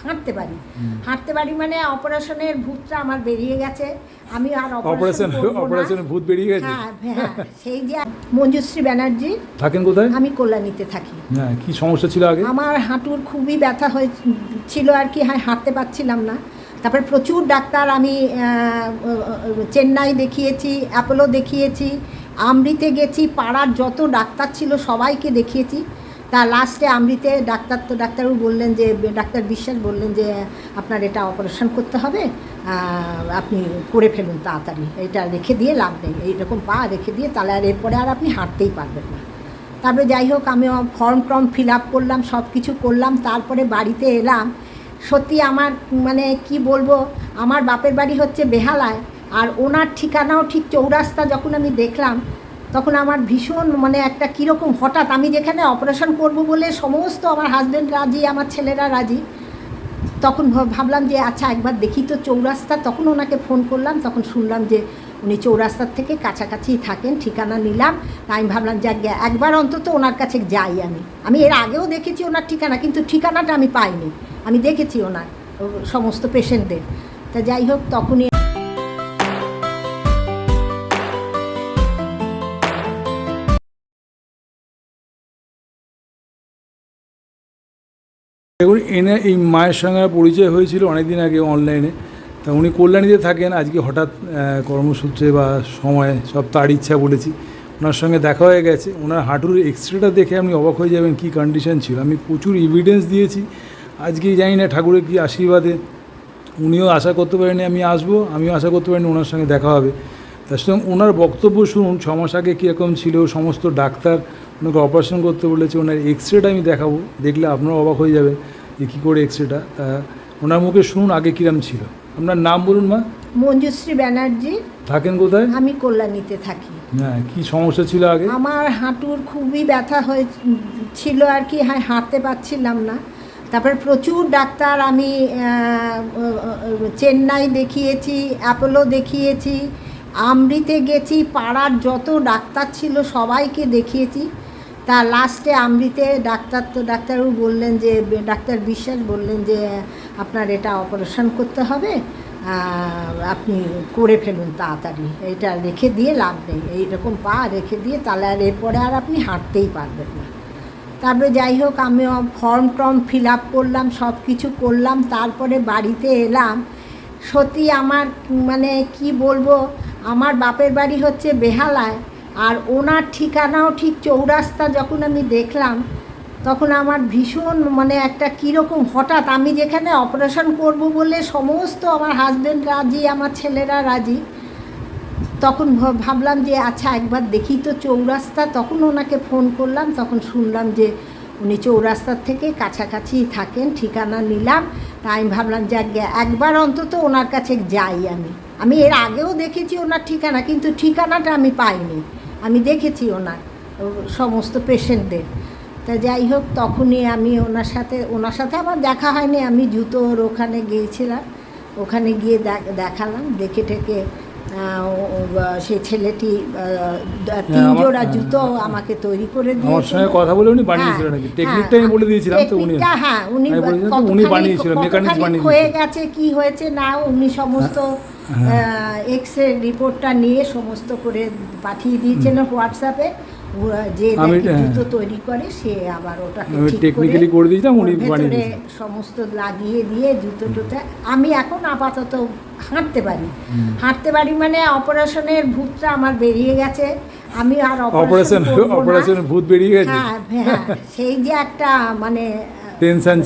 হাঁটতে পারি। হাঁটতে পারি মানে অপারেশনের ভূতটা আমার বেরিয়ে গেছে, আমি আর অপারেশনের ভূত বেরিয়ে গেছে। হ্যাঁ হ্যাঁ, সেই যে মঞ্জুশ্রী ব্যানার্জি। থাকেন কোথায়? আমি কল্যাণীতে থাকি। হ্যাঁ, কি সমস্যা ছিল আগে? আমার হাঁটুর খুবই ব্যথা হয়েছিল আর কি, হাঁটতে পারছিলাম না। তারপরে প্রচুর ডাক্তার আমি চেন্নাই দেখিয়েছি, অ্যাপোলো দেখিয়েছি, আমৃতে গেছি, পাড়ার যত ডাক্তার ছিল সবাইকে দেখিয়েছি। তা লাস্টে আমৃতে ডাক্তারবাবু বললেন যে, ডাক্তার বিশ্বাস বললেন যে আপনার এটা অপারেশন করতে হবে, আপনি করে ফেলুন তাড়াতাড়ি, এটা রেখে দিয়ে লাভ নেই, এইরকম পা রেখে দিয়ে তাহলে আর এরপরে আর আপনি হাঁটতেই পারবেন না। তারপরে যাই হোক আমি ফর্ম ফিল আপ করলাম, সব কিছু করলাম, তারপরে বাড়িতে এলাম। সত্যি আমার মানে কি বলবো, আমার বাপের বাড়ি হচ্ছে বেহালায়, আর ওনার ঠিকানাও ঠিক চৌরাস্তা। যখন আমি দেখলাম তখন আমার ভীষণ মানে একটা কীরকম হঠাৎ, আমি যেখানে অপারেশন করব বলে সমস্ত আমার হাজব্যান্ড রাজি, আমার ছেলেরা রাজি, তখন ভাবলাম যে আচ্ছা একবার দেখি তো চৌরাস্তা। তখন ওনাকে ফোন করলাম, তখন শুনলাম যে উনি চৌরাস্তার থেকে কাছাকাছি থাকেন, ঠিকানা নিলাম। তাই আমি ভাবলাম যে একবার অন্তত ওনার কাছে যাই। আমি এর আগেও দেখেছি ওনার ঠিকানা, কিন্তু ঠিকানাটা আমি পাইনি। আমি দেখেছি ওনার সমস্ত পেশেন্টদের। তা যাই হোক তখনই দেখুন, এই মায়ের সঙ্গে পরিচয় হয়েছিল অনেকদিন আগে অনলাইনে। তা উনি কল্যাণীতে থাকেন, আজকে হঠাৎ কর্মসূত্রে বা সময় সব তার ইচ্ছা বলেছি, ওনার সঙ্গে দেখা হয়ে গেছে। ওনার হাঁটুর এক্সরেটা দেখে আপনি অবাক হয়ে যাবেন কী কন্ডিশন ছিল। আমি প্রচুর এভিডেন্স দিয়েছি, আজকেই জানি না ঠাকুরের কী আশীর্বাদে উনিও আশা করতে পারেনি আমি আসবো, আমিও আশা করতে পারিনি ওনার সঙ্গে দেখা হবে। তার সঙ্গে ওনার বক্তব্য শুনুন, 6 মাস আগে কীরকম ছিল, সমস্ত ডাক্তার ওনাকে অপারেশন করতে বলেছে। ওনার এক্সরেটা আমি দেখাবো, দেখলে আপনারাও অবাক হয়ে যাবেন যে কী করে এক্সরেটা। তা ওনার মুখে শুনুন আগে কীরকম ছিল। আপনার নাম বলুন মা? মঞ্জুশ্রী ব্যানার্জি। থাকেন কোথায়? আমি কল্যাণীতে থাকি। হ্যাঁ, কী সমস্যা ছিল আগে? আমার হাঁটুর খুবই ব্যথা হয়েছিল আর কি, হাঁটতে পারছিলাম না। তারপরে প্রচুর ডাক্তার আমি চেন্নাই দেখিয়েছি, অ্যাপোলো দেখিয়েছি, আমৃতে গেছি, পাড়ার যত ডাক্তার ছিল সবাইকে দেখিয়েছি। তা লাস্টে আমৃতে ডাক্তারবাবু বললেন যে, ডাক্তার বিশ্বাস বললেন যে আপনার এটা অপারেশন করতে হবে, আপনি করে ফেলুন তাড়াতাড়ি, এটা রেখে দিয়ে লাভ নেই, এইরকম পা রেখে দিয়ে তাহলে আর এরপরে আর আপনি হাঁটতেই পারবেন না। তারপরে যাই হোক আমি ফর্ম ফিল আপ করলাম, সব কিছু করলাম, তারপরে বাড়িতে এলাম। সত্যি আমার মানে কি বলবো, আমার বাপের বাড়ি হচ্ছে বেহালায়, আর ওনার ঠিকানাও ঠিক চৌরাস্তা। যখন আমি দেখলাম তখন আমার ভীষণ মানে একটা কীরকম হঠাৎ, আমি যেখানে অপারেশন করব বলে সমস্ত আমার হাজব্যান্ড রাজি, আমার ছেলেরা রাজি, তখন ভাবলাম যে আচ্ছা একবার দেখি তো চৌরাস্তা। তখন ওনাকে ফোন করলাম, তখন শুনলাম যে উনি চৌরাস্তার থেকে কাছাকাছি থাকেন, ঠিকানা নিলাম। তাই আমি ভাবলাম যে একবার অন্তত ওনার কাছে যাই। আমি এর আগেও দেখেছি ওনার ঠিকানা, কিন্তু ঠিকানাটা আমি পাইনি। আমি দেখেছি ওনার সমস্ত পেশেন্টদের। তা যাই হোক তখনই আমি ওনার সাথে আমার দেখা হয়নি। আমি জুতোর ওখানে গিয়েছিলাম, ওখানে গিয়ে দেখালাম, দেখে ঠেকে সেই ছেলেটি 3 জোড়া জুতো আমাকে তৈরি করে দিয়েছিল। আমার সঙ্গে কথা বলে উনি বানিয়েছিলেন নাকি? টেকনিকটা আমি বলে দিয়েছিলাম তো উনি। হ্যাঁ, উনি বানিয়েছিলেন, মেকানিক্স বানিয়ে হয়ে গেছে, কি হয়েছে না উনি সমস্ত এক্সরে রিপোর্টটা নিয়ে সমস্ত করে পাঠিয়ে দিয়েছেন হোয়াটসঅ্যাপে। যে জুতো তৈরি করে সে আবার ওটাকে টেকনিক্যালি করে দিয়েছিলাম, উনি বানিয়ে দিয়েছেন সমস্ত লাগিয়ে দিয়ে জুতো টুতো। আমি এখন আপাতত হাঁটতে পারি মানে অপারেশনের ভূতটা আমার বেরিয়ে গেছে, আমি আর অপারেশনের ভূত বেরিয়ে গেছে। হ্যাঁ, সেই যে একটা মানে টেনশন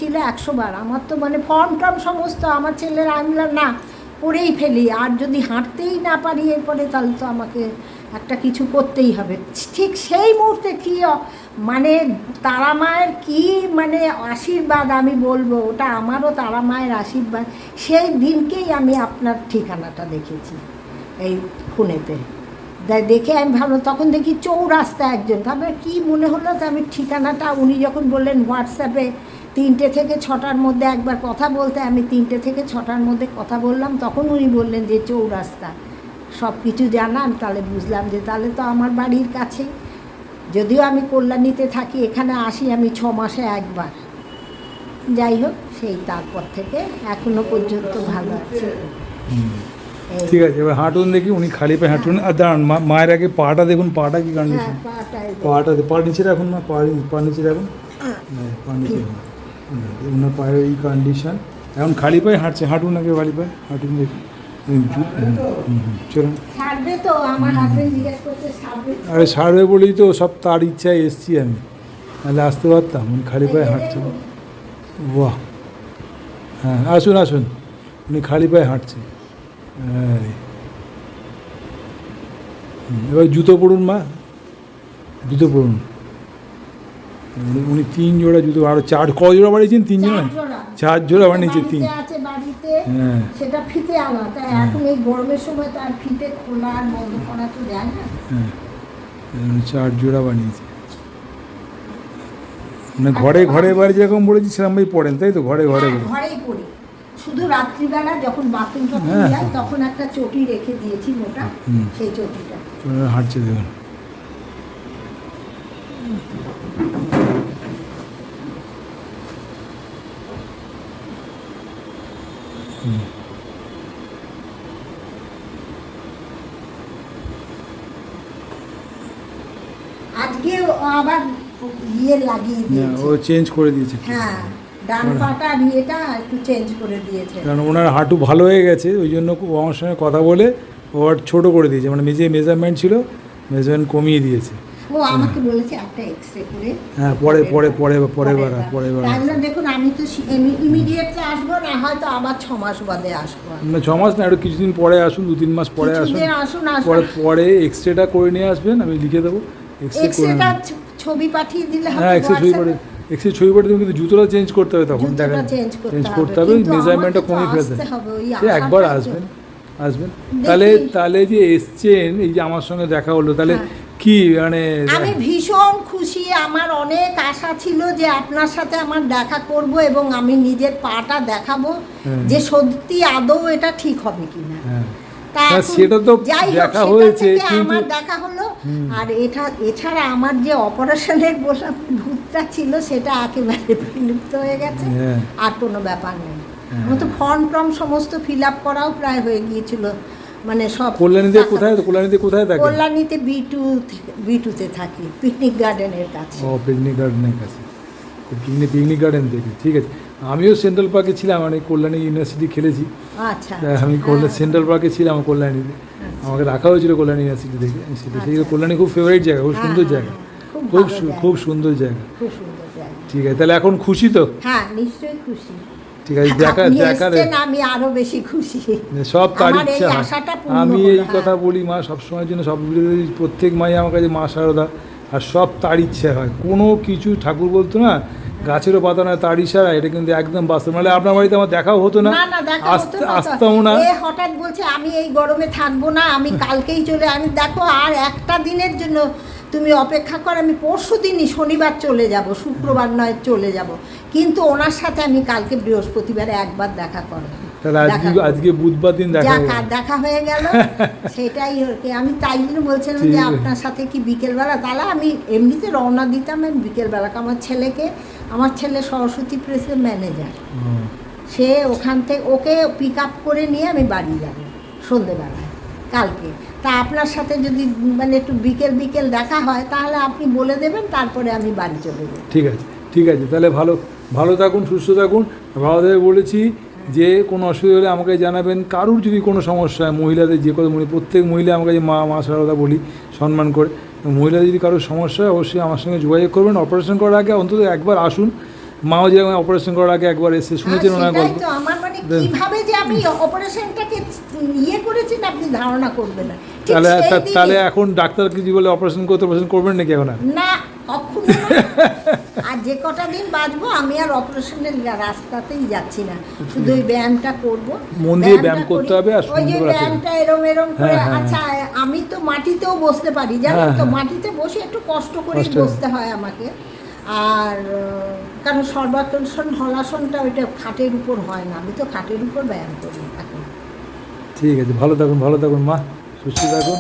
ছিল 100 বার। আমার তো মানে ফর্ম সমস্ত আমার ছেলেরা, আমি না করেই ফেলি, আর যদি হাঁটতেই না পারি এরপরে তাহলে তো আমাকে একটা কিছু করতেই হবে। ঠিক সেই মুহূর্তে কী মানে তারা মায়ের কী মানে আশীর্বাদ আমি বলবো, ওটা আমারও তারা মায়ের আশীর্বাদ। সেই দিনকেই আমি আপনার ঠিকানাটা দেখেছি এই ফোনেতে, দেখে আমি ভাবলাম, তখন দেখি চৌরাস্তা একজন। তারপরে কী মনে হলো যে আমি ঠিকানাটা, উনি যখন বললেন হোয়াটসঅ্যাপে 3টে থেকে 6টার মধ্যে একবার কথা বলতে, আমি 3টে থেকে 6টার মধ্যে কথা বললাম। তখন উনি বললেন যে চৌরাস্তা, সব কিছু জানান। তাহলে বুঝলাম যে তাহলে তো আমার বাড়ির কাছেই, যদিও আমি কল্যাণীতে থাকি, এখানে আসি আমি 6 মাসে একবার। যাই হোক সেই তারপর থেকে এখনো পর্যন্ত ভালো আছে। এই। ঠিক আছে, এবার হাঁটুন দেখি, উনি খালি পায়ে হাঁটুন। আর দাঁড়ান, মায়ের আগে পাটা দেখুন, পাটা কি হ্যাঁ, কন্ডিশন। পাটায় পা নিচে রাখুন মা, পা নিচে রাখুন। হ্যাঁ, পা নিচে রাখুন। ওনার পায়ের এই কন্ডিশন, এখন খালি পায়ে হাঁটছে, হাঁটুন আগে খালি পায়ে হাঁটুন দেখি। চলুন। ছাড়বে তো, আমার হাজবেন্ড জিজ্ঞেস করছে ছাড়বে তো? আরে ছাড়বে বলেই তো সব তার ইচ্ছায় এসছি আমি, নাহলে আসতে পারতাম। উনি খালি পায়ে হাঁটছে। বাহ, হ্যাঁ আসুন আসুন, উনি খালি পায়ে হাঁটছে। এই। এবার জুতো পরুন মা, জুতো পরুন। উনি 3 জোড়া জুতো, আরো 4 ক জোড়া বানিয়েছেন? 3 জোড়া, 4 জোড়া বানিয়েছে। 3 আছে বাড়িতে, হ্যাঁ সেটা ফিতে আনা, তাই এখন এই গরমের সময় তার ফিতে খোলা আর বন্ধ করা তো যায় না। হ্যাঁ, 4 জোড়া বানিয়েছে। মানে ঘরে ঘরে বাড়ি যেরকম বলেছি সেরকমই পড়েন, তাই তো? ঘরে ঘরে হ্যাঁ, ঘরেই পড়ি, শুধু রাত্রিবেলা যখন বাথরুম টাথরুম হ্যাঁ, যাই হ্যাঁ। তখন একটা চটি রেখে দিয়েছি মোটা, হুম। সেই চটিটা। হাঁটছে দেখুন। আজকে আবার ইয়ে লাগিয়ে হ্যাঁ, দিয়েছে। ও চেঞ্জ করে দিয়েছে। হ্যাঁ, ডান পাটার ইয়েটা একটু চেঞ্জ করে দিয়েছে। কারণ ওনার হাঁটু ভালো হয়ে গেছে, ওই জন্য ও আমার সঙ্গে কথা বলে ও আর ছোটো করে দিয়েছে, মানে যে মেজারমেন্ট ছিল মেজারমেন্ট কমিয়ে দিয়েছে। ও আমাকে বলেছে একটা এক্সরে করে। হ্যাঁ, পরের বার। তাহলে দেখুন, আমি তো ইমিডিয়েটলি আসবো না, হয়তো আবার 6 মাস বাদে আসবো। না 6 মাস না, একটু কিছুদিন পরে আসুন, 2-3 মাস পরে আসুন। কিছুদিন আসুন, পরে এক্সরেটা করে নিয়ে আসবেন, আমি লিখে দেবো। এক্সরেটা ছবি পাঠিয়ে দিলে হবে। হ্যাঁ, এক্সরে ছবি পাঠিয়ে দেবো, কিন্তু জুতোটা চেঞ্জ করতে হবে তখন। জুতোটা দেখেন, চেঞ্জ করতে হবে, কিন্তু মেজারমেন্টটা আমাকে তো কমিয়ে ফেলতে আসতে হবে, ওই সে একবার আশাটাই তো। আসবেন। দেখি। তাহলে যে এসছেন, এই যে আমার সঙ্গে দেখা হলো, তাহলে হ্যাঁ। কি মানে আমি ভীষণ খুশি, আমার অনেক আশা ছিল যে আপনার সাথে আমার দেখা করব এবং আমি নিজের পাটা দেখাবো যে সত্যি আদৌ এটা ঠিক হবে কিনা। হ্যাঁ, তা না, এখন সেটা তো যাই হোক, দেখা সেটা হয়েছে, থেকে কিন্তু আমার দেখা হলো। আর এছাড়া আমার যে অপারেশনের বসা ভূতটা ছিল সেটা একেবারে বিলুপ্ত হয়ে গেছে। হ্যাঁ। আর কোনো ব্যাপার নেই। হ্যাঁ। আমার তো ফর্ম সমস্ত ফিল আপ করাও প্রায় হয়ে গিয়েছিল, মানে সব। কল্যাণীতে কোথায় থাকে? কল্যাণীতে B2-তে থাকি, পিকনিক গার্ডেনের কাছে। ও, পিকনিক গার্ডেনের কাছে। পিকনিক গার্ডেন থেকে, ঠিক আছে। আমিও সেন্ট্রাল পার্কে ছিলাম, মানে কল্যাণী ইউনিভার্সিটি খেলেছি। আচ্ছা, তা আমি সেন্ট্রাল পার্কে ছিলাম কল্যাণীতে, আমাকে রাখা হয়েছিল কল্যাণী ইউনিভার্সিটি থেকে। সেই কল্যাণী খুব ফেভারিট জায়গা, খুব সুন্দর জায়গা, খুব সুন্দর জায়গা। খুব সুন্দর জায়গা। ঠিক আছে, তাহলে এখন খুশি তো? হ্যাঁ, নিশ্চয়ই খুশি। ঠিক আছে, আপনি এসেছেন, আমি আরো বেশি খুশি। সব তার আমার এই ইচ্ছা হয়। আশাটা পূর্ণ আমি হলো, এই হ্যাঁ। কথা বলি মা সবসময়ের জন্য, সব ভিডিওতে প্রত্যেক মাই আমার কাছে মা শারদা, আর সব তার ইচ্ছা হয়। কোনো কিছু ঠাকুর বলতো না গাছেরও পাতা নয় তার ইশারা, এটা কিন্তু একদম বাস্তব। নাহলে আপনার বাড়িতে আমার দেখাও হতো না, আসতাম না। এ হঠাৎ বলছে আমি এই গরমে থাকবো না, আমি কালকেই চলে। আমি দেখো আর একটা দিনের জন্য তুমি অপেক্ষা কর, আমি পরশু দিনই শনিবার চলে যাব, শুক্রবার নয় চলে যাব। কিন্তু ওনার সাথে আমি কালকে বৃহস্পতিবারে একবার দেখা করব। তাহলে আজকে বুধবার দিন দেখা হয়ে গেল। সেটাই হচ্ছে, আমি তাই জন্য বলছিলাম যে আপনার সাথে কি বিকেলবেলা, তাহলে আমি এমনিতে রওনা দিতাম আমি বিকেলবেলা। আমার ছেলে সরস্বতী প্রেসের ম্যানেজার, সে ওখান থেকে ওকে পিক আপ করে নিয়ে আমি বাড়ি যাব সন্ধেবেলায় কালকে। তা আপনার সাথে যদি মানে একটু বিকেল দেখা হয় তাহলে আপনি বলে দেবেন, তারপরে আমি বাড়ি চলে যাব। ঠিক আছে, তাহলে ভালো থাকুন, সুস্থ থাকুন। ভালোভাবে বলেছি যে কোনো অসুবিধা হলে আমাকে জানাবেন। কারুর যদি কোনো সমস্যা হয়, মহিলাদের যে কোনো প্রত্যেক মহিলা আমাকে যে মা শারদা বলি সম্মান করে, মহিলাদের যদি কারোর সমস্যা হয় অবশ্যই আমার সঙ্গে যোগাযোগ করবেন। অপারেশন করার আগে অন্তত একবার আসুন। মাও যে অপারেশন করার আগে একবার এসে শুনেছেন ওনার গল্প। আমার মানে কিভাবে যে আমি অপারেশনটাকে ইয়ে করেছি না আপনি ধারণা করবেন না। তাহলে এখন ডাক্তার কিছু বলে অপারেশন করবেন নাকি এখন? না, কখনো না। আর যে কটা দিন বাঁচবো আমি আর অপারেশনের রাস্তাতেই যাচ্ছি না, শুধু ওই ব্যায়ামটা করব। মন দিয়ে ব্যায়াম করতে হবে। আর ওই যে ব্যায়ামটা এরম করে। আচ্ছা, আমি তো মাটিতেও বসতে পারি, জানেন তো, মাটিতে বসে একটু কষ্ট করে বসতে হয় আমাকে। আর কারণ সর্বাকর্ষণ হলাসনটা ওইটা খাটের উপর হয় না, আমি তো খাটের উপর ব্যায়াম করি এখন। ঠিক আছে, ভালো থাকুন মা, সুস্থ থাকুন।